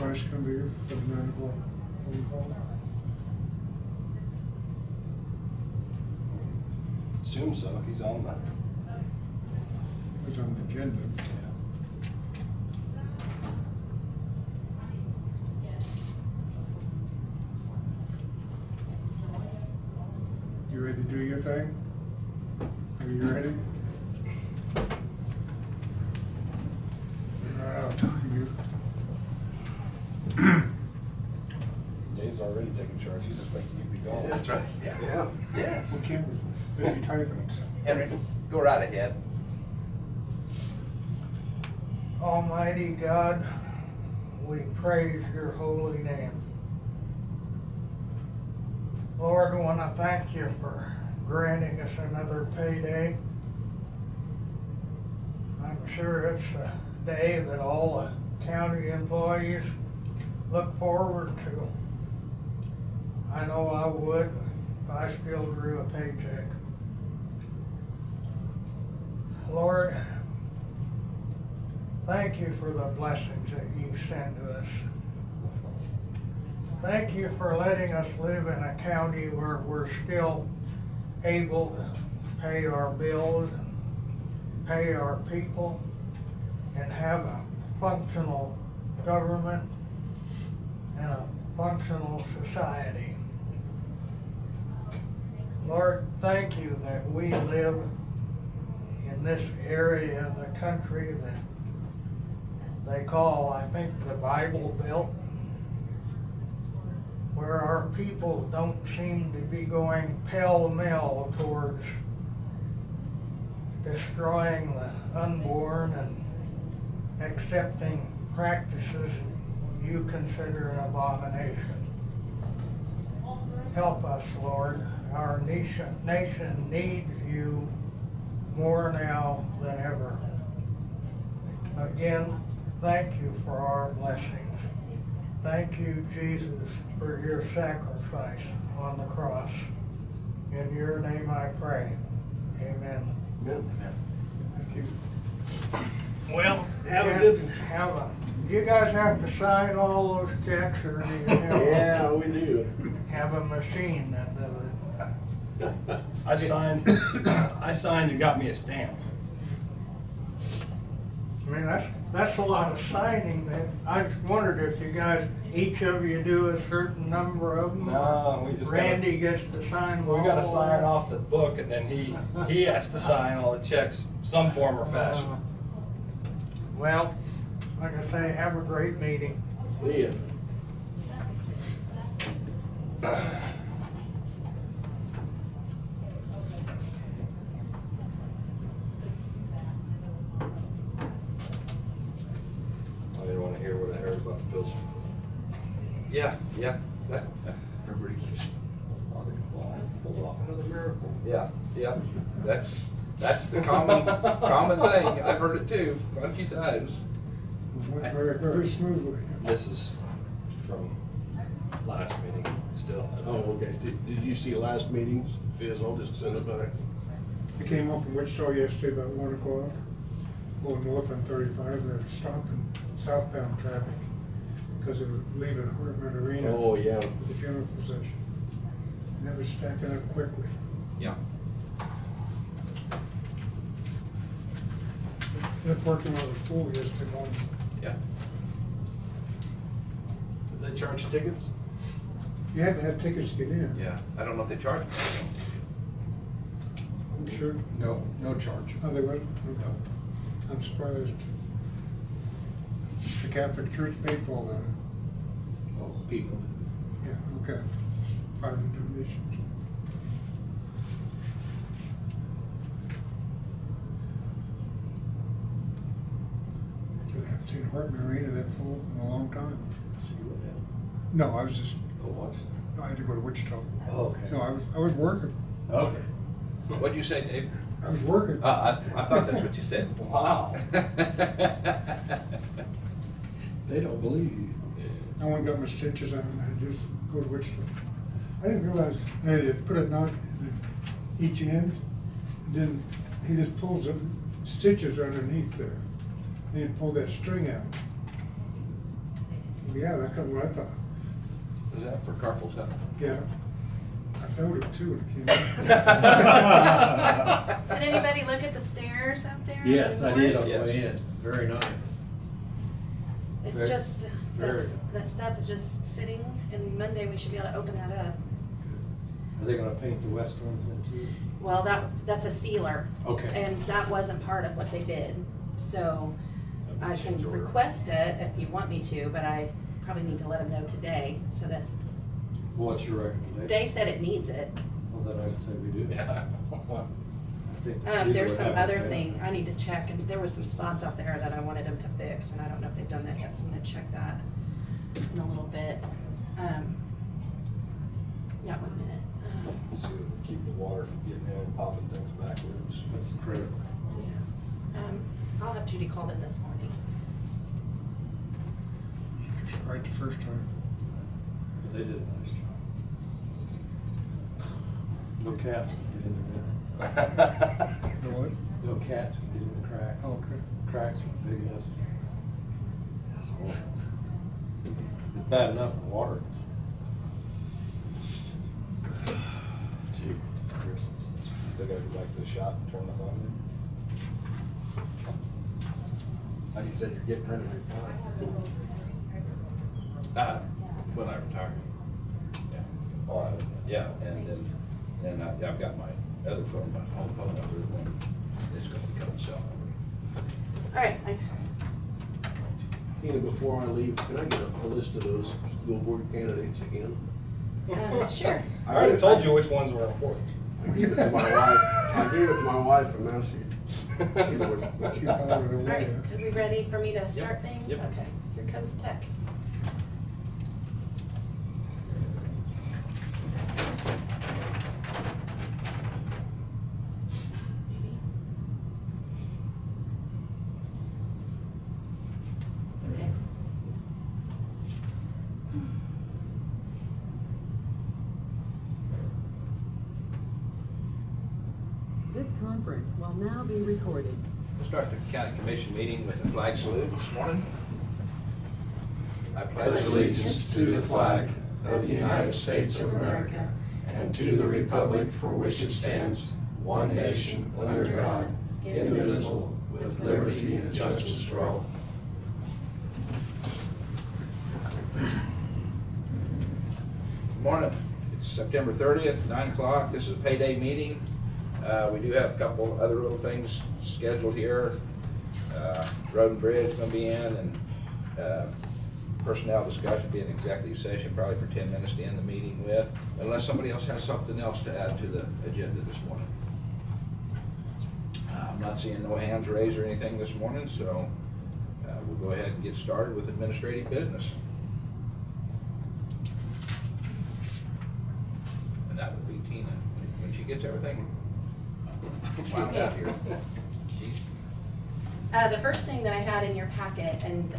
Price gonna be here for the 9 o'clock phone call? Assume so, he's on that. It's on the agenda. You ready to do your thing? Are you ready? You're not out of time, Dave's already taking charge, he's just making you be gone. That's right. Yeah. Yes. Well, Kim was busy typing. Henry, go right ahead. Almighty God, we praise your holy name. Lord, I want to thank you for granting us another payday. I'm sure it's a day that all the county employees look forward to. I know I would if I still drew a paycheck. Lord, thank you for the blessings that you send to us. Thank you for letting us live in a county where we're still able to pay our bills and pay our people and have a functional government and a functional society. Lord, thank you that we live in this area of the country that they call, I think, the Bible Belt, where our people don't seem to be going pell-mell towards destroying the unborn and accepting practices you consider an abomination. Help us, Lord. Our nation needs you more now than ever. Again, thank you for our blessings. Thank you, Jesus, for your sacrifice on the cross. In your name I pray. Amen. Thank you. Well, Have a good- do you guys have to sign all those checks, or do you have, Yeah, we do. have a machine that does it? I signed and got me a stamp. I mean, that's a lot of signing. That I just wondered if you guys, each of you do a certain number of them. No, we just Randy gets to sign. We gotta all sign of off the book and then he has to sign all the checks, some form or fashion. Well, like I say, have a great meeting. See ya. I didn't wanna hear what I heard about the bills. Yeah. Everybody keeps. Pulled off another miracle. Yeah. That's the common thing. I've heard it too, quite a few times. Went very, very smoothly. This is from last meeting, still. Oh, okay. Did you see last meeting's fizzle? Just send it back. I came up from Wichita yesterday about 1 o'clock, going north on 35, they were stopping southbound traffic because they were leaving Hartman Arena. Oh, yeah. The funeral procession. And that was stacking up quickly. Yeah. That parking lot was full yesterday morning. Yeah. Did they charge tickets? You had to have tickets to get in. Yeah. I don't know if they charge. I'm sure. No charge. Oh, they wasn't? Okay. I'm surprised. The Catholic Church paid for all that. Oh, people. Yeah, okay. Private donations. I haven't seen Hartman Arena that full in a long time. See what happened? No, I was just, Oh, what? I had to go to Wichita. Oh, okay. So I was working. Okay. What'd you say, Dave? I was working. I thought that's what you said. Wow. They don't believe you. I went and got my stitches on and I just go to Wichita. I didn't realize they had put a knot in each end. And then he just pulls the stitches underneath there. And he pulled that string out. Yeah, that's what I thought. Is that for carpal tunnel? Yeah. I felt it too when it came out. Did anybody look at the stairs up there? Yes, I did on the Yes. way in. Very nice. It's Very- just, very. that stuff is just sitting, and Monday we should be able to open that up. Are they gonna paint the west ones then too? Well, that's a sealer. Okay. And that wasn't part of what they bid, so I can request it if you want me to, but I probably need to let them know today, so that, What's your recommendation? they said it needs it. Well, then I'd say we do. Yeah. I think the cedar There's would some have other it better. thing, I need to check, and there was some spots out there that I wanted them to fix, and I don't know if they've done that yet, so I'm gonna check that in a little bit. Yeah, 1 minute. So keep the water from getting in and popping things backwards. That's critical. Yeah. I'll have Judy call them this morning. Fixed it right the first time. But they did a nice job. No cats can get in there. The what? No cats can get in the cracks. Okay. Cracks are big enough. It's horrible. It's bad enough in water. Gee, Christmas. Still gotta go back to the shop and turn the phone in. Like you said, you're getting ready to retire. When I retire. Yeah. All right. Yeah, and then I've got my other phone, my home phone number, and it's gonna become cell number. All right, Tina, before I leave, can I get a list of those school board candidates again? sure. I already told you which ones were important. I gave it to my wife. I gave it to my wife, and now she would. She found it All away. right, so we ready for me to start things? Yep. Okay, here comes tech. Okay. This conference will now be recorded. We'll start the county commission meeting with a flag salute this morning. I pledge allegiance to the flag of the United States of America and to the republic for which it stands, one nation, under God, indivisible, with liberty and justice for all. Good morning. It's September 30th, 9 o'clock. This is a payday meeting. We do have a couple other little things scheduled here. Road and Bridge going to be in, and personnel discussion be an executive session, probably for 10 minutes to end the meeting with, unless somebody else has something else to add to the agenda this morning. I'm not seeing no hands raised or anything this morning, so we'll go ahead and get started with administrative business. And that would be Tina, when she gets everything wound out here. She's The first thing that I had in your packet, and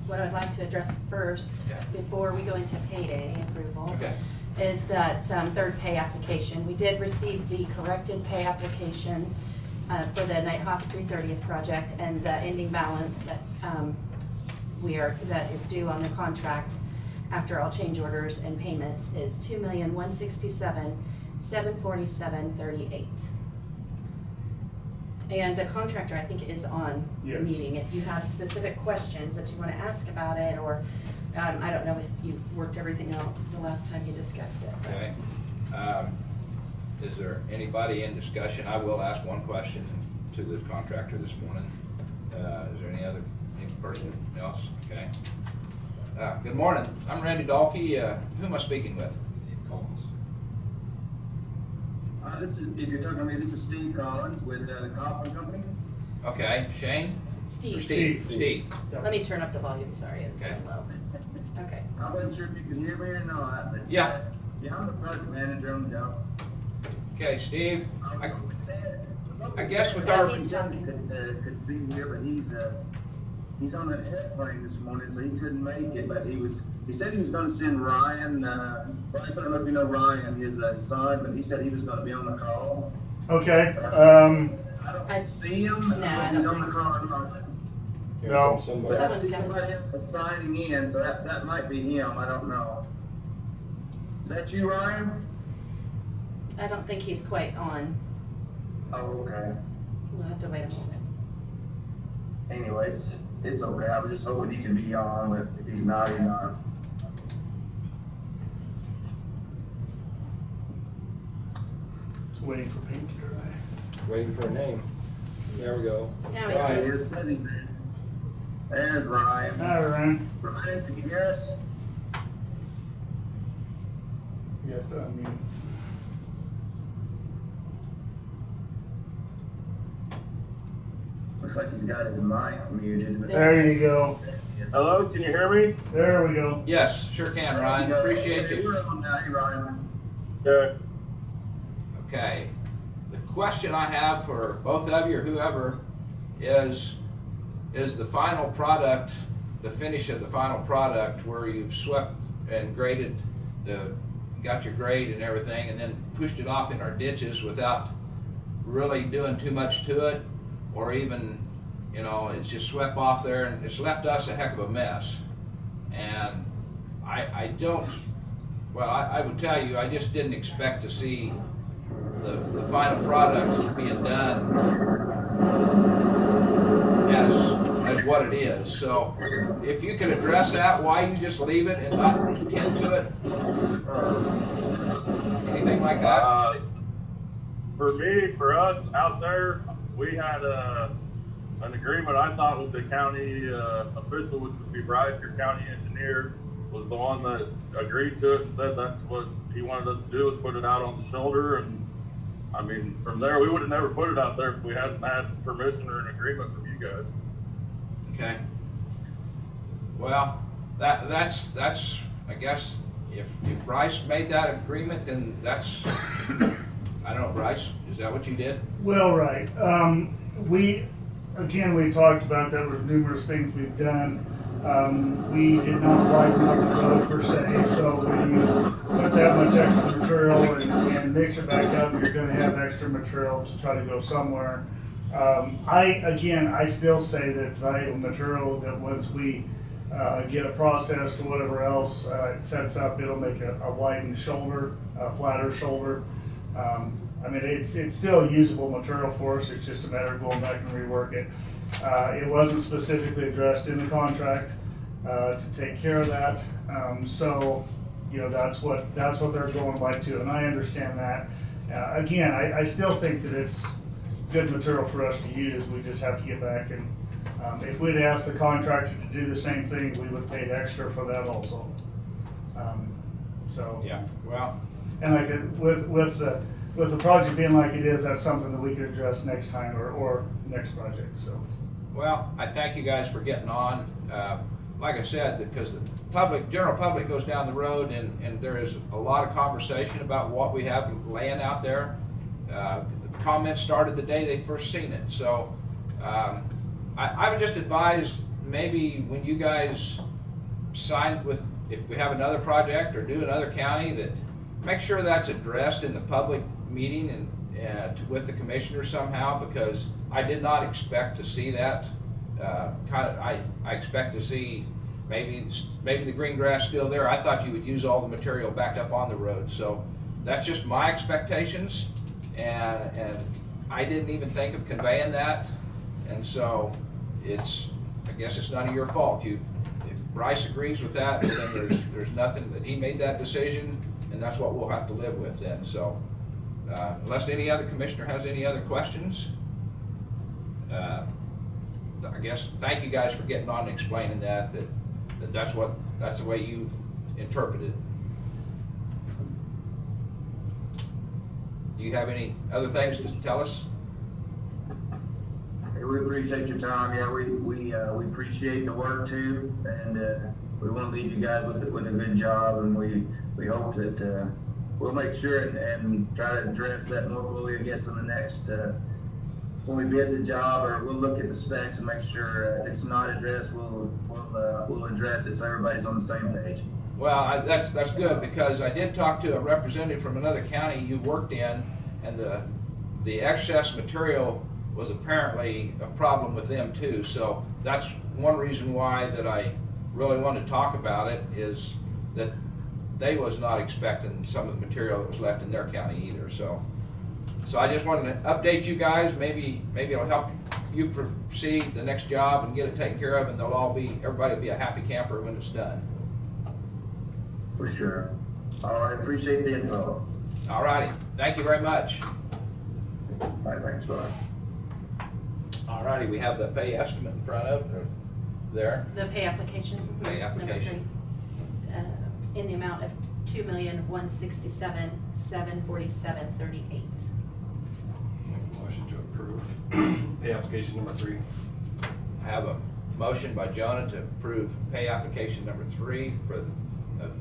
what I'd like to address first, Yeah. before we go into payday approval, Okay. is that third pay application. We did receive the corrected pay application for the Nighthawk 330th project, and the ending balance that that is due on the contract after all change orders and payments is $2,167,747.38. And the contractor, I think, is on the Yes. meeting. If you have specific questions that you want to ask about it, or I don't know if you worked everything out the last time you discussed it. but- Okay. Is there anybody in discussion? I will ask one question to the contractor this morning. Is there any person else? Okay. Good morning. I'm Randy Dahlke. Who am I speaking with? Steve Collins. This is, if you're talking to me, this is Steve Collins with the Coughlin Company. Okay, Shane? Or Steve, Steve. let me turn up the volume, sorry, it's so Okay. low. Okay. I wasn't sure if you could hear me or not, but. Yeah. Yeah, I'm the project manager on the job. Okay, Steve. I was hoping I guess with Yeah, our, he's talking. Could be here, but he's on an airplane this morning, so he couldn't make it, but he said he was gonna send Ryan, Bryce, I don't know if you know Ryan, his son, but he said he was gonna be on the call. Okay, I I- don't see him. No, I He's don't on the think so. call. No. Somebody. But I Someone's see got it. somebody else is signing in, so that might be him, I don't know. Is that you, Ryan? I don't think he's quite on. Oh, okay. We'll have to wait a moment. Anyway, it's okay, I was just hoping he could be on, but if he's not, he's not. It's waiting for paint to dry. Waiting for a name. There we go. Now we Ryan. It says he's there. There's Ryan. Hi, Ryan. Ryan, can you hear us? Yes, unmute. Looks like he's got his mic muted. but- There you go. Hello, can you hear me? There we go. Yes, sure can, Ryan. Appreciate you. We're on now, hey, Ryan. Okay. Okay. The question I have for both of you or whoever is the final product, the finish of the final product where you've swept and graded got your grade and everything and then pushed it off in our ditches without really doing too much to it, or even, you know, it's just swept off there and it's left us a heck of a mess. And I would tell you, I just didn't expect to see the final product being done as what it is. So if you could address that, why you just leave it and not tend to it or anything like that? For me, for us out there, we had an agreement, I thought, with the county official, which would be Bryce, your county engineer, was the one that agreed to it and said that's what he wanted us to do, was put it out on the shoulder. And I mean, from there, we would have never put it out there if we hadn't had permission or an agreement from you guys. Okay. Well, that's I guess if Bryce made that agreement, then that's, I don't know, Bryce, is that what you did? Well, right. We talked about that with numerous things we've done. We did not widen out the road per se, so when you put that much extra material and mix it back up, you're gonna have extra material to try to go somewhere. I still say that valuable material, that once we get it processed to whatever else it sets up, it'll make a widened shoulder, a flatter shoulder. I mean, it's still usable material for us, it's just a matter of going back and rework it. It wasn't specifically addressed in the contract to take care of that, so, you know, that's what they're going by too, and I understand that. Again, I still think that it's good material for us to use, we just have to get back and, if we'd asked the contractor to do the same thing, we would pay extra for that also. So. Yeah, well. And like with the project being like it is, that's something that we could address next time or next project, so. Well, I thank you guys for getting on. Like I said, because the general public goes down the road and there is a lot of conversation about what we have laying out there. The comments started the day they first seen it. So I would just advise maybe when you guys sign with, if we have another project or do another county, that make sure that's addressed in the public meeting and with the commissioner somehow, because I did not expect to see that. I expect to see maybe the green grass still there. I thought you would use all the material back up on the road. So that's just my expectations, and I didn't even think of conveying that. And so I guess it's none of your fault. If Bryce agrees with that, then there's nothing, that he made that decision, and that's what we'll have to live with then. So unless any other commissioner has any other questions, I guess thank you guys for getting on and explaining that's the way you interpret it. Do you have any other things to tell us? Hey, we appreciate your time. Yeah, we appreciate the work too, and we want to leave you guys with a good job, and we hope that we'll make sure and try to address that more fully, I guess, in the next when we bid the job, or we'll look at the specs and make sure if it's not addressed, we'll address it so everybody's on the same page. Well, that's good, because I did talk to a representative from another county you worked in, and the excess material was apparently a problem with them too. So that's one reason why that I really wanted to talk about it, is that they was not expecting some of the material that was left in their county either. So I just wanted to update you guys. Maybe it'll help you proceed the next job and get it taken care of, and everybody will be a happy camper when it's done. For sure. All right, appreciate the info. All righty, thank you very much. All right, thanks, bye. All righty, we have the pay estimate in front of there. The pay application. Pay Number application. 3, in the amount of $2,167,747.38. Motion to approve pay application number 3. I have a motion by Jonah to approve pay application number 3 for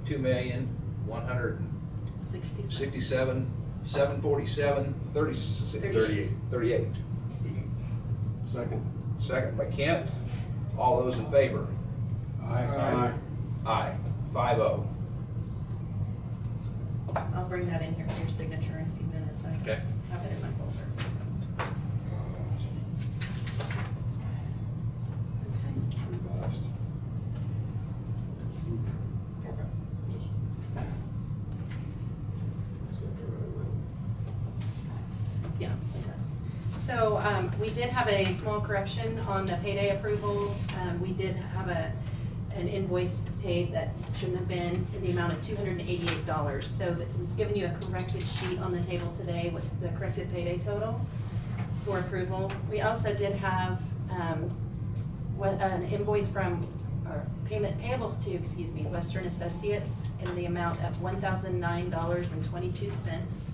$2,167,747.38. Second. Second by Kent. All those in favor? Aye. Aye. 5-0. I'll bring that in here for your signature in a few minutes. I Okay. have it in my folder. So. Okay. Yeah, it does. So we did have a small correction on the payday approval. We did have an invoice paid that shouldn't have been, in the amount of $288. So we've given you a corrected sheet on the table today with the corrected payday total for approval. We also did have an invoice from, or payment payables to, Western Associates in the amount of $1,009.22.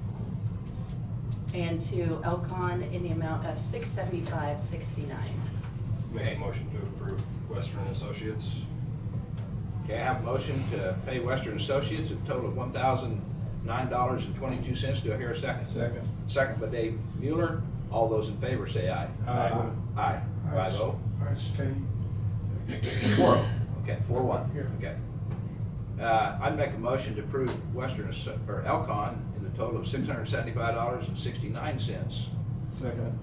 And to Elcon in the amount of $675.69. May I motion to approve Western Associates? Okay, I have a motion to pay Western Associates a total of $1,009.22. Do I hear a second? Second. Second by Dave Mueller. All those in favor say aye. Aye. Aye. 5-0. I stay. 4-0. Okay, 4-1. Yeah. Okay. I'd make a motion to approve Elcon in the total of $675.69. Second.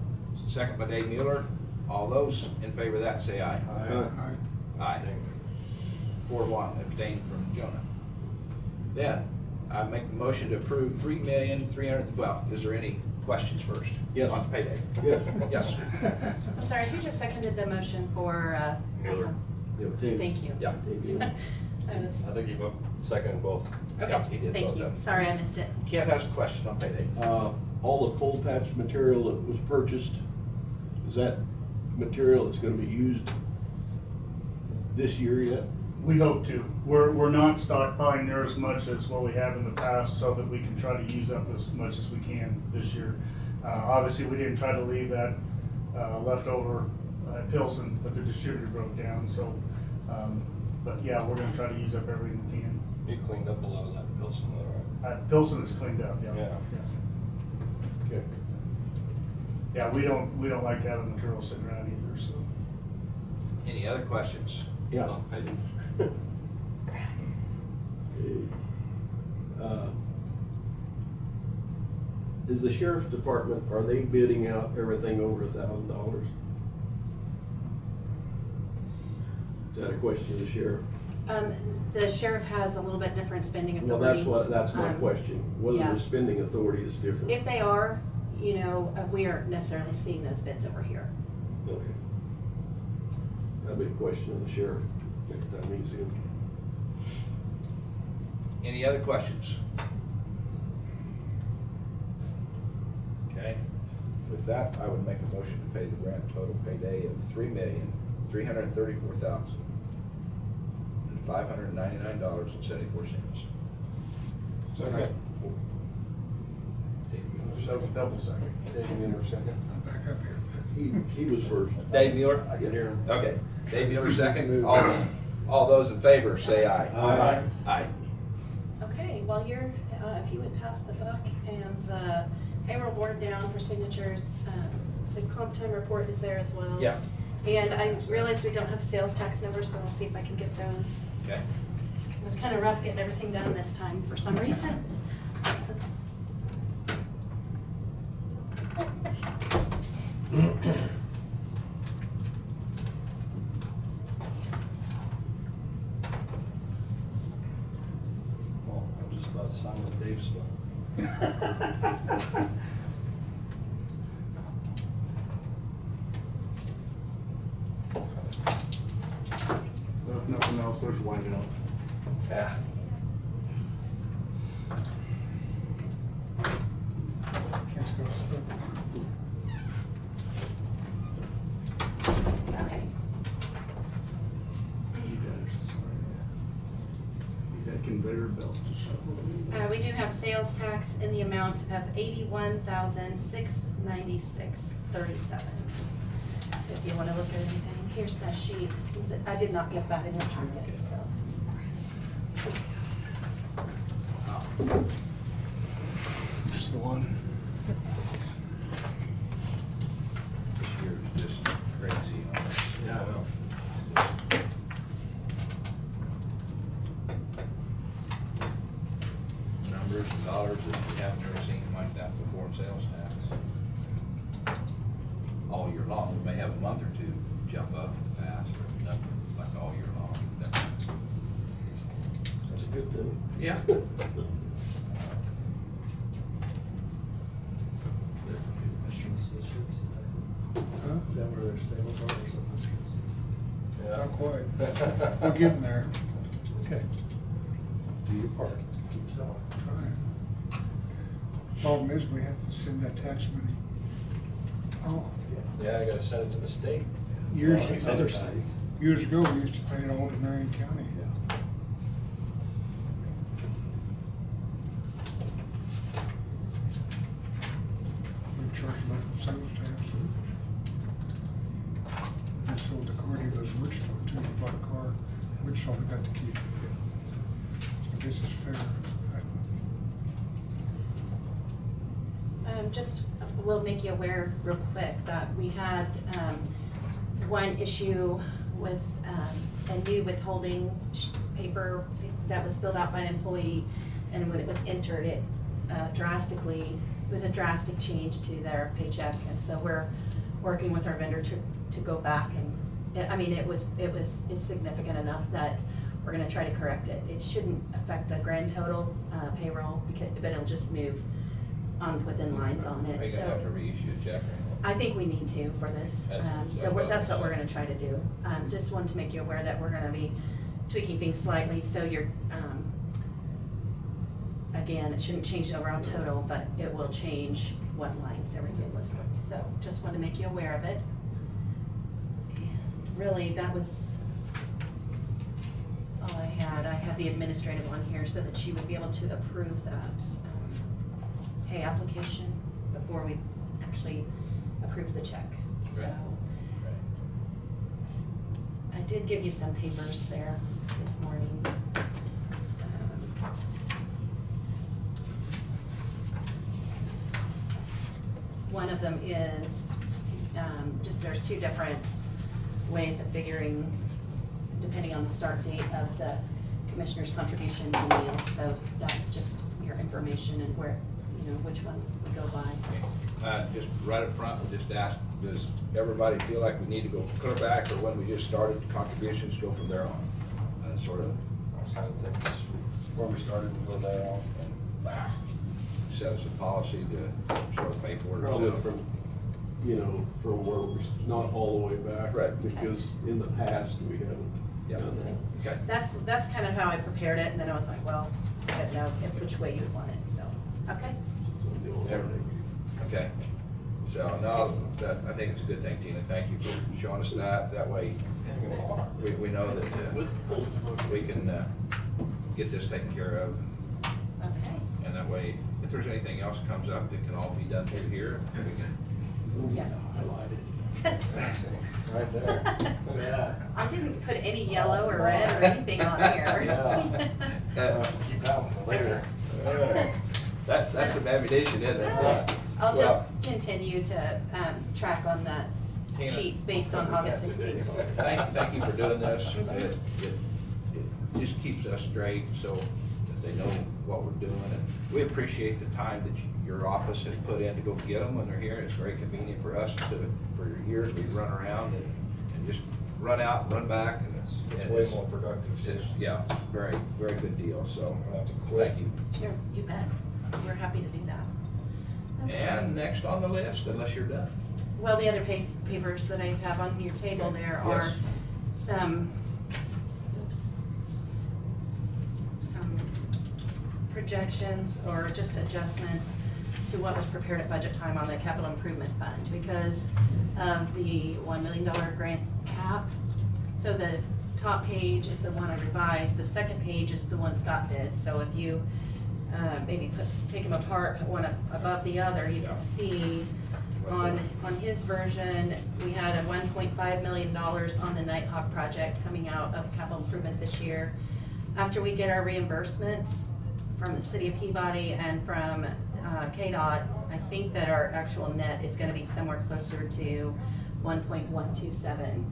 Second by Dave Mueller. All those in favor of that say aye. Aye. Aye. 4-1, abstain from Jonah. Then, I make the motion to approve $3,300,000, well, is there any questions first? Yes. On payday? Yeah. Yes. I'm sorry, who just seconded the motion for? Mueller. Thank you. Yeah. I was, I think he seconded both. Yeah, he okay, did thank both you. of them. Sorry, I missed it. Kent has a question on payday. All the coal patch material that was purchased, is that material that's gonna be used this year yet? We hope to. We're not stockpiling near as much as what we have in the past, so that we can try to use up as much as we can this year. Obviously, we didn't try to leave that leftover at Pilsen, but the distributor broke down, so, but yeah, we're gonna try to use up everything we can. You cleaned up a lot of that Pilsen, though, right? Pilsen is cleaned up, yeah. Yeah. Okay. Yeah, we don't like to have the material sitting around either, so. Any other questions? Yeah. On payday. Is the sheriff's department, are they bidding out everything over $1,000? Is that a question of the sheriff? The sheriff has a little bit different spending Well, authority. that's my question, whether yeah. the spending authority is different. If they are, we aren't necessarily seeing those bids over here. Okay. That'll be a question of the sheriff next time he sees him. Any other questions? Okay, with that, I would make a motion to pay the grand total payday of $3,334,599.74. Second. Double second. Dave Mueller, second. Back up here. He was first. Dave Mueller? I can hear him. Okay, Dave Mueller second. All those in favor say aye. Aye. Aye. Okay, well, if you would pass the book and the payroll board down for signatures, the comp time report is there as well. Yeah. And I realized we don't have sales tax numbers, so we'll see if I can get those. Okay. It was kind of rough getting everything done this time for some reason. on with Dave's spot. If nothing else, there's winding up. Yeah. Okay. Need that conveyor belt to shuffle. We do have sales tax in the amount of $81,696.37. If you wanna look at anything, here's that sheet, since I did not get that in your packet, so. Just the one. This year is just crazy. Yeah. Numbers and dollars that we haven't ever seen like that before in sales tax. All year long, we may have a month or two jump up fast, but nothing like all year long. That's a good thing. Yeah. Mr. Associates. Is that where their sales are or something? Not quite. We're getting there. Okay. Do your part. Keep selling. Trying. Problem is, we have to send that tax money off. Yeah, I gotta send it to the state. Years All these ago- other states. Years ago, we used to pay it all to Marion County. We charge local sales tax. I sold the car dealers in Wichita too, we bought a car, Wichita, they got to keep it. So I guess it's fair. Just, we'll make you aware real quick that we had, one issue with, a new withholding paper that was filled out by an employee, and when it was entered, it drastically, it was a drastic change to their paycheck, and so we're working with our vendor to go back and, I mean, it's significant enough that we're gonna try to correct it. It shouldn't affect the grand total, payroll, but it'll just move on within lines on Are it, you so. gonna have to reissue a check or anything? I think we need to for this, that's what we're gonna try to do. Just wanted to make you aware that we're gonna be tweaking things slightly, so you're, again, it shouldn't change the overall total, but it will change what lines everything was like, so just wanted to make you aware of it. And really, that was all I had. I had the administrative on here so that you would be able to approve that, pay application before we actually approve the check, so. Right. I did give you some papers there this morning. One of them is, just there's two different ways of figuring, depending on the start date of the commissioner's contributions and meals, so that's just your information and where, which one we go by. Just right up front, we just asked, does everybody feel like we need to go clear back, or when we just started contributions, go from there on? Sort of. I was kind of thinking this where we started to go there on and back. Set us a policy to sort of pay for it. Probably from, from where we're not all the way back. Right. Because in the past, we haven't Yep. done that. Okay. That's kind of how I prepared it, and then I was like, well, I didn't know which way you would want it, so, okay. Okay. So, no, I think it's a good thing, Tina. Thank you for showing us that. That way, we know that we can get this taken care of. Okay. And that way, if there's anything else that comes up that can all be done through here, we can. Yeah. Highlight it. Right there. Yeah. I didn't put any yellow or red or anything on here. Yeah. Keep that one later. That's some ammunition, isn't it? I'll just continue to track on that Tina. sheet based on August 16th. Thank you for doing this. It just keeps us straight so that they know what we're doing. And we appreciate the time that your office has put in to go get them when they're here. It's very convenient for us instead of, for years, we run around and just run out and run back, and It's way more productive. It's, yeah, very, very good deal, so, I'll have to quit. thank you. Sure, you bet. We're happy to do that. Okay. And next on the list, unless you're done. Well, the other papers that I have on your table there are Yes. some, some projections or just adjustments to what was prepared at budget time on the capital improvement fund because of the $1 million grant cap. So the top page is the one I revised, the second page is the one Scott did. So if you maybe take them apart, put one above the other, you can see on his version, we had a $1.5 million on the Nighthawk project coming out of capital improvement this year. After we get our reimbursements from the city of Peabody and from KDOT, I think that our actual net is gonna be somewhere closer to 1.127.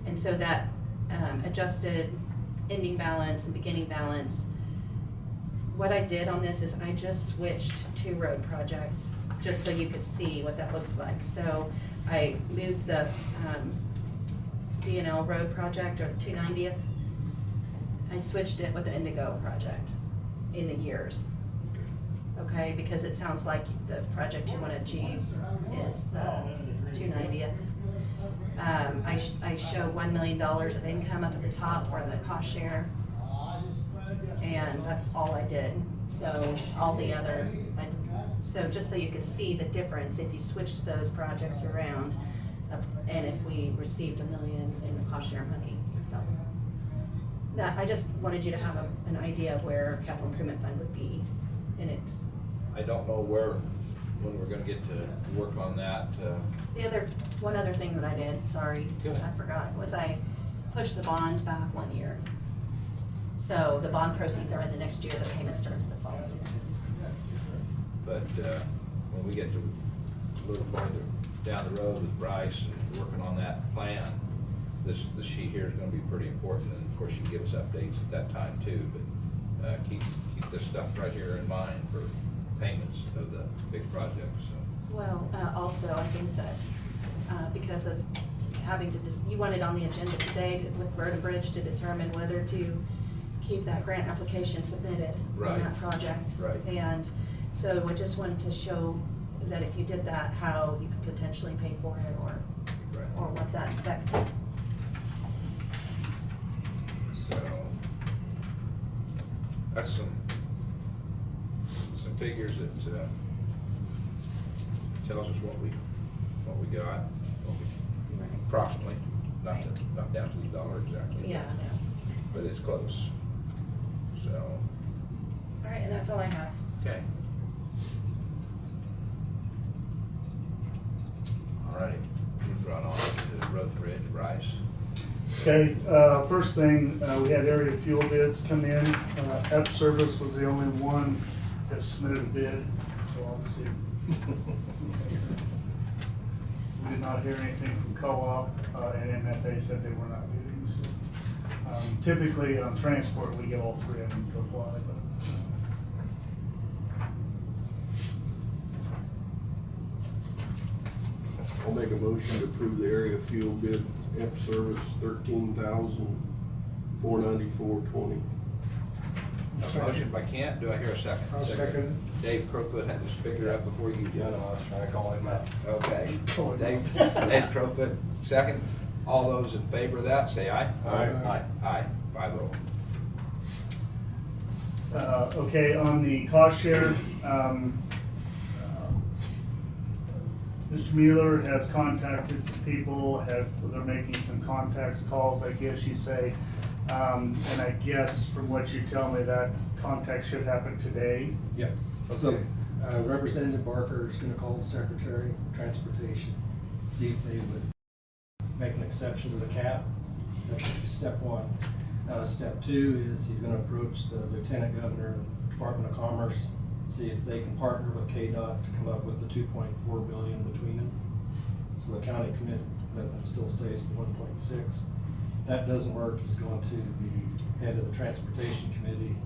And so that adjusted ending balance and beginning balance, what I did on this is I just switched 2 road projects just so you could see what that looks like. So I moved the D&L road project, or the 290th. I switched it with the Indigo project in the years. Okay, because it sounds like the project you want to achieve is the 290th. I show $1 million of income up at the top for the cost share. And that's all I did. So all the other, so just so you could see the difference if you switched those projects around and if we received $1 million in the cost share money. So that, I just wanted you to have an idea of where capital improvement fund would be in its. I don't know when we're gonna get to work on that. One other thing that I did, sorry, Good. I forgot, was I pushed the bond back 1 year. So the bond proceeds are in the next year, the payment starts the following year. But when we get to a little farther down the road with Bryce and working on that plan, this sheet here is gonna be pretty important, and of course you can give us updates at that time too, but keep this stuff right here in mind for payments of the big projects, so. Well, also, I think that because of having to, you wanted on the agenda today with Road and Bridge to determine whether to keep that grant application submitted Right. on that project. Right. And so I just wanted to show that if you did that, how you could potentially pay for it Right. or what that affects. So, that's some figures that tells us what we got, approximately, not down to the dollar exactly. Yeah, I know. But it's close, so. All right, and that's all I have. Okay. All righty, we've run on to the road bridge, Bryce. Okay, first thing, we had area fuel bids come in. F Service was the only one that submitted a bid, so obviously. We did not hear anything from Co-op, and MFA said they were not bidding. So, typically on transport, we get all 3 of them to apply, but. I'll make a motion to approve the area fuel bid, F Service, $13,494.20. A motion by Kent, do I hear a second? I'll second. Dave Crowfoot had this figured up before you did. I was trying to call him out. Okay, Dave Crowfoot, second. All those in favor of that, say aye. Aye. Aye, 5-0. Okay, on the cost share, Mr. Mueller has contacted some people, they're making some contacts, calls, I guess you say. And I guess from what you tell me, that contact should happen today. Yes. So Representative Barker is gonna call the Secretary of Transportation, see if they would make an exception to the cap. That's step 1. Step 2 is he's gonna approach the Lieutenant Governor and Department of Commerce, see if they can partner with KDOT to come up with the $2.4 billion between them. So the county commitment still stays the 1.6. If that doesn't work, he's going to the head of the Transportation Committee,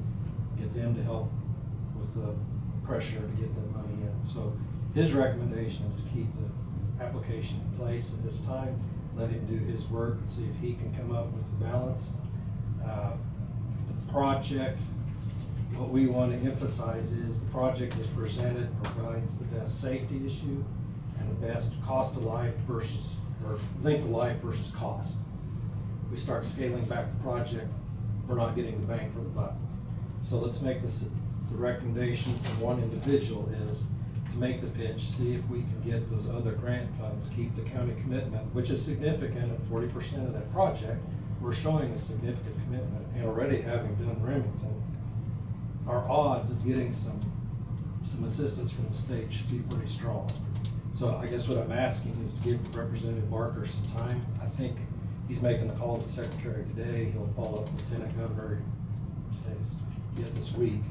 get them to help with the pressure to get that money in. So his recommendation is to keep the application in place at this time, let him do his work and see if he can come up with the balance. The project, what we want to emphasize is the project as presented provides the best safety issue and the best cost of life versus, or length of life versus cost. We start scaling back the project, we're not getting the bang for the buck. So let's make this, the recommendation from one individual is to make the pitch, see if we can get those other grant funds, keep the county commitment, which is significant at 40% of that project. We're showing a significant commitment, and already having done Remington, our odds of getting some assistance from the state should be pretty strong. So I guess what I'm asking is to give Representative Barker some time. I think he's making the call to the Secretary today. He'll follow up with Lieutenant Governor yet this week,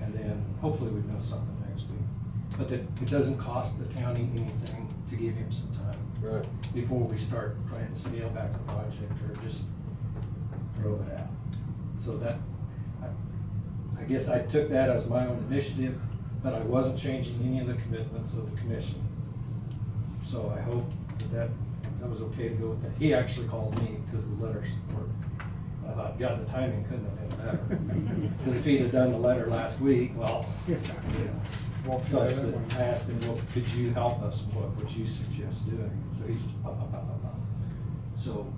and then hopefully we know something next week. But that it doesn't cost the county anything to give him some time. Right. Before we start trying to scale back the project or just throw it out. So that, I guess I took that as my own initiative, but I wasn't changing any of the commitments of the commission. So I hope that was okay to go with that. He actually called me because of the letter support. I thought, God, the timing couldn't have been better. Because if he'd have done the letter last week, well, you know. So I asked him, well, could you help us? What would you suggest doing? So he's just pop. So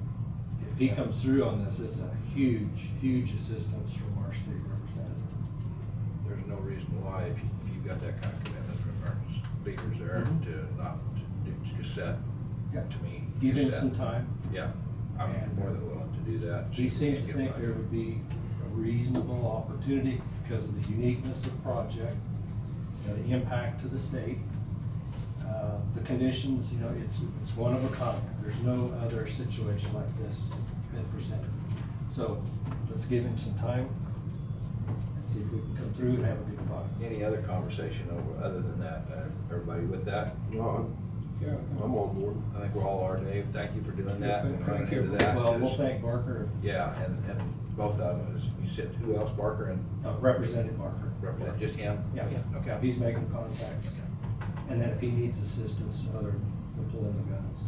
if he comes through on this, it's a huge, huge assistance from our state representative. There's no reason why, if you've got that kind of commitment from our leaders there, to not to just set, Yeah. to me. Give him set. some time. Yeah, I'm And more than willing to do that. He seems to think there would be a reasonable opportunity because of the uniqueness of the project, you know, the impact to the state, the conditions, you know, it's one of a kind. There's no other situation like this been presented. So let's give him some time and see if we can come through and have a good product. Any other conversation other than that? Everybody with that? No, Yeah. I'm on board. I think we're all are, Dave. Thank you for doing that. and Thank running you. into that. Well, we'll thank Barker, Yeah, and both of them. You said, who else? Barker and Representative Barker. Representative, just him? Yeah, Okay. he's making contacts. And then if he needs assistance, we'll pull in the guns.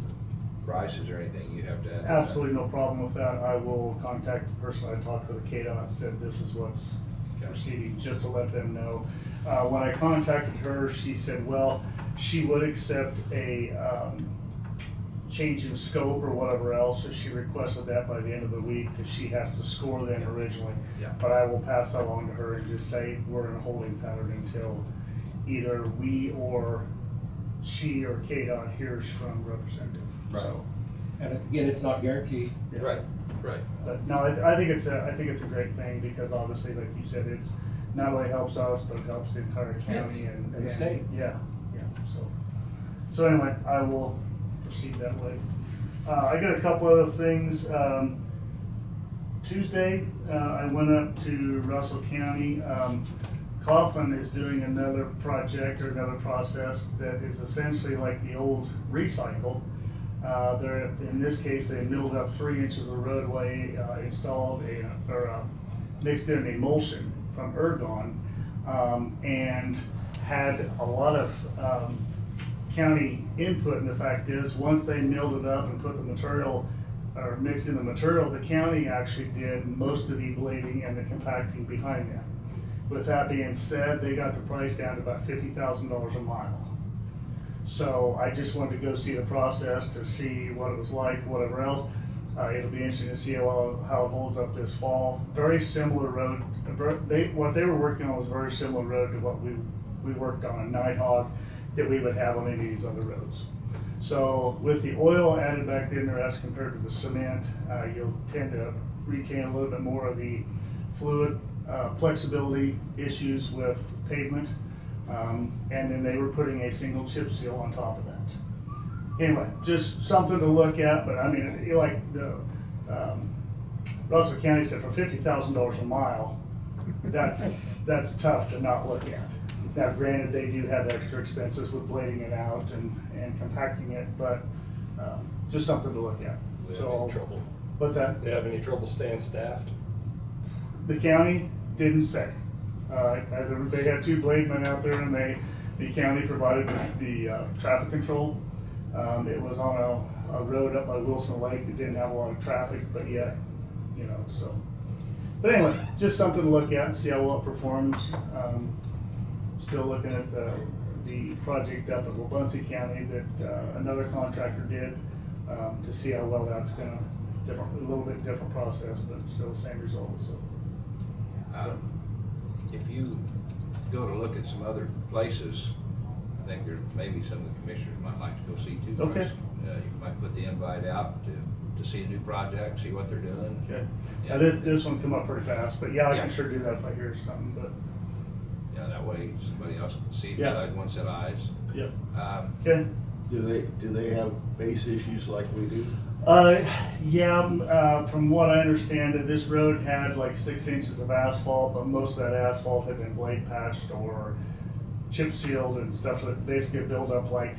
Bryce, is there anything you have to add? Absolutely no problem with that. I will contact the person I talked with, KDOT, said this is what's proceeding, just to let them know. When I contacted her, she said, well, she would accept a change in scope or whatever else, so she requested that by the end of the week, because she has to score them originally. Yeah. But I will pass that along to her and just say, we're in a holding pattern until either we or she or KDOT hears from Representative. Right. So, And again, it's not guaranteed. yeah. Right, right. But no, I think it's a great thing, because obviously, like you said, it's not only helps us, but it helps the entire county Yes, and and the state. Yeah, so anyway, I will proceed that way. I got a couple other things. Tuesday, I went up to Russell County. Coughlin is doing another project or another process that is essentially like the old recycle. In this case, they milled up 3 inches of roadway, installed mixed in an emulsion from Ergon, and had a lot of county input. And the fact is, once they milled it up and put the material or mixed in the material, the county actually did most of the blading and the compacting behind that. With that being said, they got the price down to about $50,000 a mile. So I just wanted to go see the process to see what it was like, whatever else. It'll be interesting to see how it holds up this fall. Very similar road. What they were working on was a very similar road to what we worked on Nighthawk that we would have on any of these other roads. So with the oil added back in there as compared to the cement, you'll tend to retain a little bit more of the fluid flexibility issues with pavement. And then they were putting a single chip seal on top of that. Anyway, just something to look at, but I mean, like the Russell County said, for $50,000 a mile, that's tough to not look at. Now, granted, they do have extra expenses with blading it out and compacting it, but just something to look at. Do they have any trouble? What's that? Do they have any trouble staying staffed? The county didn't say. They had 2 blademen out there, and the county provided the traffic control. It was on a road up by Wilson Lake that didn't have a lot of traffic, but yet, you know, so. But anyway, just something to look at and see how well it performs. Still looking at the project up at Wabunsee County that another contractor did to see how well that's gonna, a little bit different process, but still the same results, so. If you go to look at some other places, I think there maybe some of the commissioners might like to go see too. Okay. You might put the invite out to see a new project, see what they're doing. Okay. Yeah. This one come up pretty fast, but yeah, I Yeah. can sure do that if I hear something, but. Yeah, that way somebody else can see Yeah. besides one set of eyes. Yep. Okay. Do they have base issues like we do? Yeah, from what I understand, that this road had like 6 inches of asphalt, but most of that asphalt had been blade patched or chip sealed and stuff that basically build up like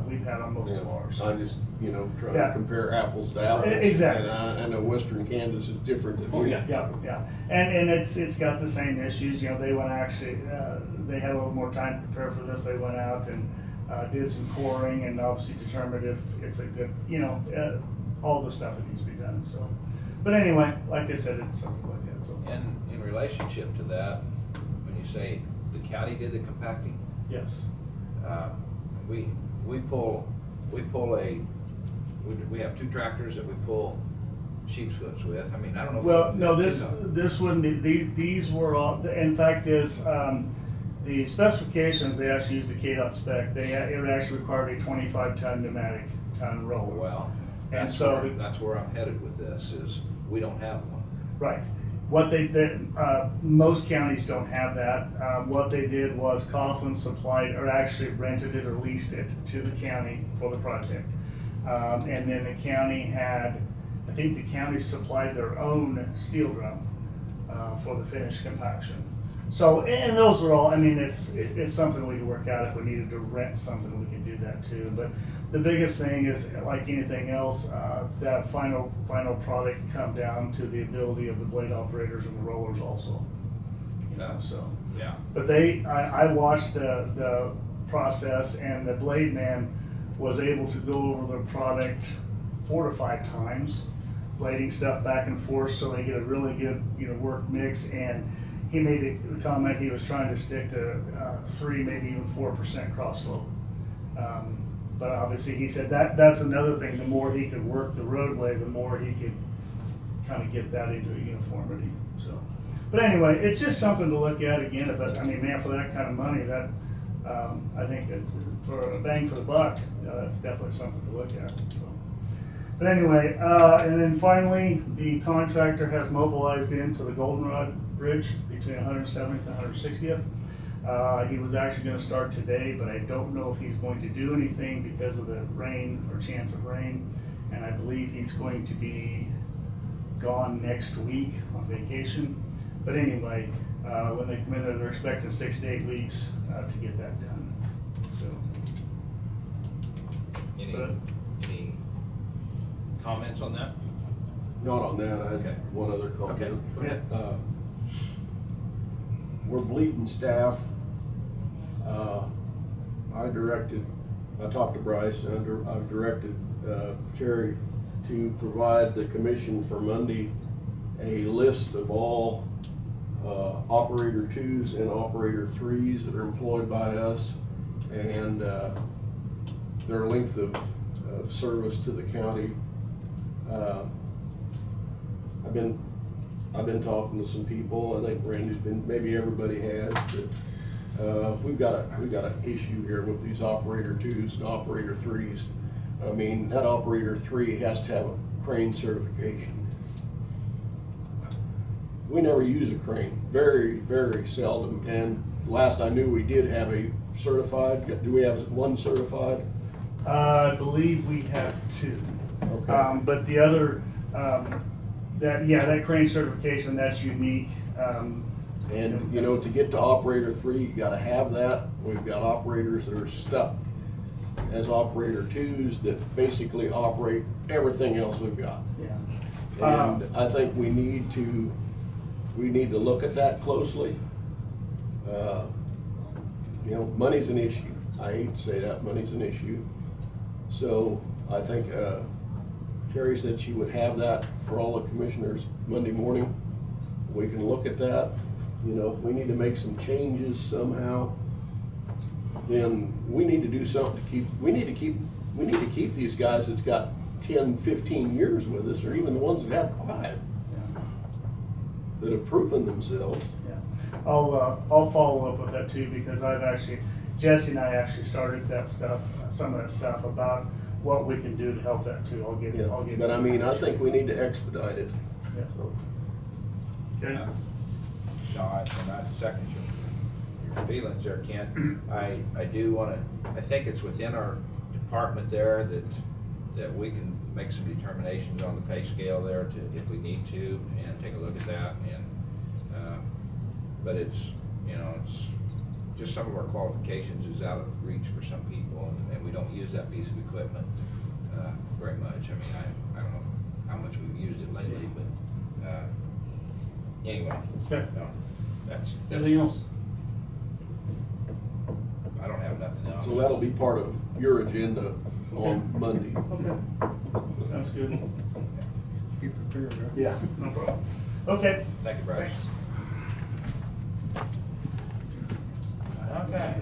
we've had on most of ours. I just, trying Yeah. to compare apples to apples. Exactly. And I know western Kansas is different than here. Yeah, and it's got the same issues, they went actually, they had a little more time to prepare for this, they went out and did some coring and obviously determined if it's a good, all the stuff that needs to be done, so. But anyway, like I said, it's something like that, so. And in relationship to that, when you say the county did the compacting, Yes. we have 2 tractors that we pull sheepsfoots with. I mean, I don't know. if Well, we- no, this wouldn't be, these were all, in fact is, the specifications, they actually used the KDOT spec, it would actually require a 25-ton pneumatic ton roller. Well, And that's so that's where I'm headed with this, is we don't have one. Right. What most counties don't have that. What they did was Coughlin supplied, or actually rented it or leased it to the county for the project. And then the county had, I think the county supplied their own steel drum for the finished compaction. So, and those are all, I mean, it's something we can work out. If we needed to rent something, we can do that too. But the biggest thing is, like anything else, that final product come down to the ability of the blade operators and the rollers also. So. Yeah. But I watched the process, and the blade man was able to go over the product 4 to 5 times, blading stuff back and forth so they get a really good work mix. And he made a comment he was trying to stick to 3, maybe even 4% cross slope. But obviously he said that's another thing. The more he could work the roadway, the more he could kind of get that into a uniformity. So, but anyway, it's just something to look at again. Man, for that kind of money, that I think that for a bang for the buck, that's definitely something to look at. So, but anyway, and then finally, the contractor has mobilized into the Goldenrod Bridge between 170th and 160th. He was actually going to start today, but I don't know if he's going to do anything because of the rain or chance of rain. And I believe he's going to be gone next week on vacation. But anyway, when they come in, they're expecting 6 to 8 weeks to get that done. So. Any comments on that? Not on that, I Okay. had one other comment. Okay, go ahead. We're bleeding staff. I talked to Bryce, and I've directed Terry to provide the commission for Monday a list of all operator 2s and operator 3s that are employed by us, and their length of service to the county. I've been talking to some people. I think Randy's been, maybe everybody has, but we've got an issue here with these operator 2s and operator 3s. I mean, that operator 3 has to have a crane certification. We never use a crane, very, very seldom. And last I knew, we did have a certified. Do we have one certified? I believe we have 2. Okay. But the other, that crane certification, that's unique. And to get to operator 3, you gotta have that. We've got operators that are stuck as operator 2s that basically operate everything else we've got. Yeah. And I think we need to look at that closely. Money's an issue. I hate to say that, money's an issue. So I think Sherry said she would have that for all the commissioners Monday morning. We can look at that. You know, if we need to make some changes somehow, then we need to do something to keep, we need to keep these guys that's got 10, 15 years with us, or even the ones that have 5, that have proven themselves. Yeah. I'll follow up with that too, because Jesse and I actually started that stuff, some of that stuff about what we can do to help that too. I'll get. But I mean, I think we need to expedite it. Yeah. So. Okay. No, I'm not second your feelings there, Kent. I do wanna, I think it's within our department there that we can make some determinations on the pay scale there to, if we need to, and take a look at that, and, but it's, you know, it's just some of our qualifications is out of reach for some people, and we don't use that piece of equipment, very much. I mean, I don't know how much we've used it lately, but, anyway. Okay. No, that's. Anything else? I don't have nothing else. So that'll be part of your agenda on Monday. Okay. Sounds good. Be prepared, huh? Yeah, no problem. Okay. Thank you, Bryce. Thanks. Okay.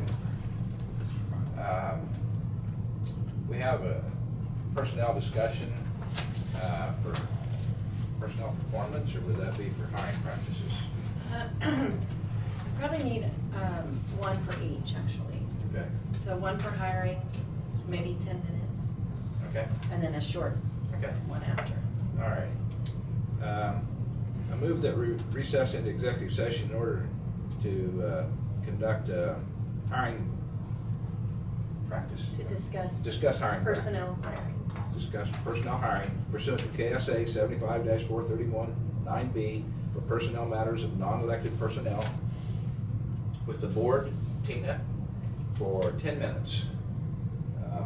We have a personnel discussion for personnel performance, or would that be for hiring practices? Probably need one for each, actually. Okay. So one for hiring, maybe 10 minutes, Okay. and then a short Okay. one after. All right. I move that we recess into executive session in order to conduct hiring practice. To Discuss hiring practice. personnel hiring. Discuss personnel hiring pursuant to KSA 75-431 9B for personnel matters of non-elected personnel with the board, Tina, for 10 minutes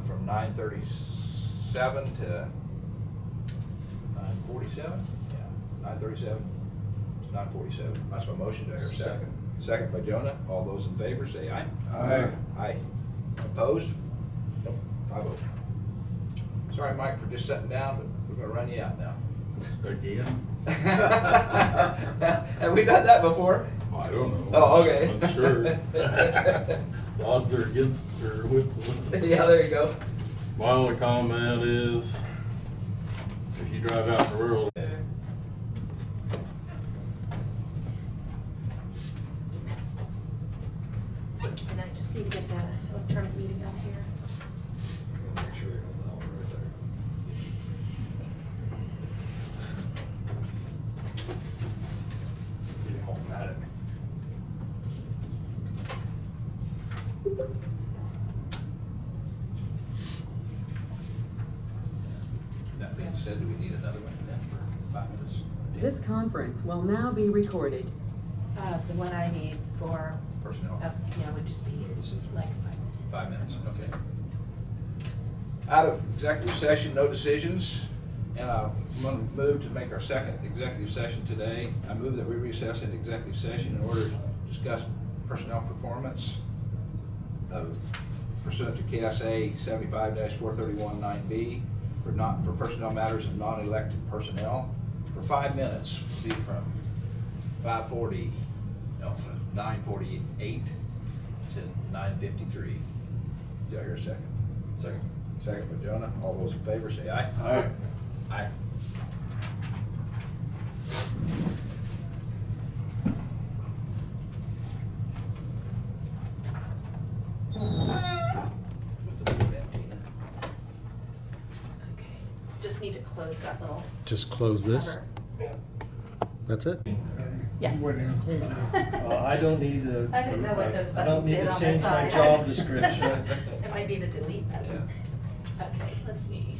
from 9:37 to 9:47? Yeah, 9:37 to 9:47. That's my motion. Do I hear a second? Second by Jonah. All those in favor say aye. Aye. Aye. Opposed? Nope. 5-0. Sorry, Mike, for just sitting down, but we're gonna run you out now. Again? Have we done that before? I don't know. Oh, okay. I'm sure. The odds are against, or with. Yeah, there you go. My only comment is, if you drive out in the rural. And I just need to get the electronic meeting up here. Make sure you have that one right there. Getting all mad at me. That being said, do we need another one then for 5 minutes? This conference will now be recorded. The one I need for, Personnel. would just be like 5 minutes. 5 minutes, okay. Out of executive session, no decisions, and I'm going to move to make our second executive session today. I move that we recess into executive session in order to discuss personnel performance pursuant to KSA 75-431 9B for personnel matters of non-elected personnel for 5 minutes, be from 9:48 to 9:53. Do I hear a second? Second. Second by Jonah. All those in favor say aye. Aye. Aye. With the board empty. Okay, just need to close that little Just close this. cover. That's it? Yeah. You wouldn't include me. I don't need to. I didn't know what those I don't buttons need did to on the change my side. job description. It might be the delete button. Okay, let's see.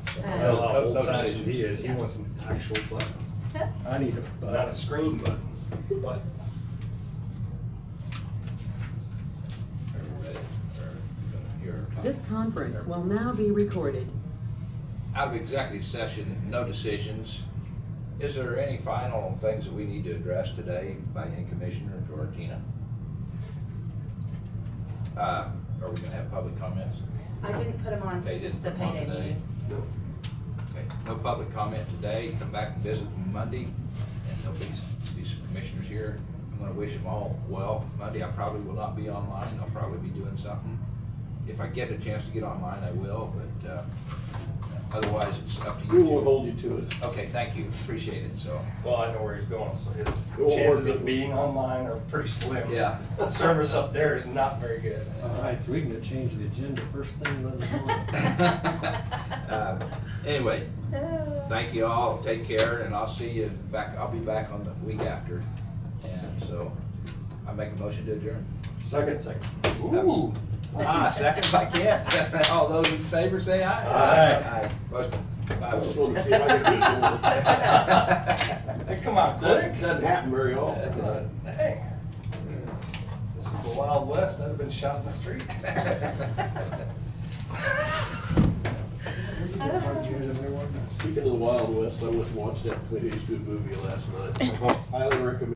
Tell how No- no old fashioned decisions. he is, he wants an actual button, I need not a screen button. But Everybody? Or you're- This conference will now be recorded. Out of executive session, no decisions. Is there any final things that we need to address today by any commissioner or Tina? Are we gonna have public comments? I didn't put them on They since it's the didn't put 'em on payday today. meeting. Okay, no public comment today. Come back and visit Monday, and there'll be these commissioners here. I'm gonna wish them all well. Monday, I probably will not be online. I'll probably be doing something. If I get a chance to get online, I will, but, otherwise, it's up to you We two. will hold you to it. Okay, thank you. Appreciate it, so. Well, I know where he's going, so his It won't chances work. of being online are pretty slim. Yeah. Service up there is not very good. All right, so we can change the agenda first thing in the morning. Anyway, thank you all. Take care, and I'll see you back. I'll be back on the week after. And so I make a motion to adjourn. Second. Ooh. Second by Kent. All those in favor say aye. Aye. Motion. I just wanted to see if I could beat one. Hey, come on, quick. That doesn't happen very often. Hey. This is the Wild West. I'd have been shot in the street. Speaking of the Wild West, I went and watched that Clint Eastwood movie last night. Highly recommend.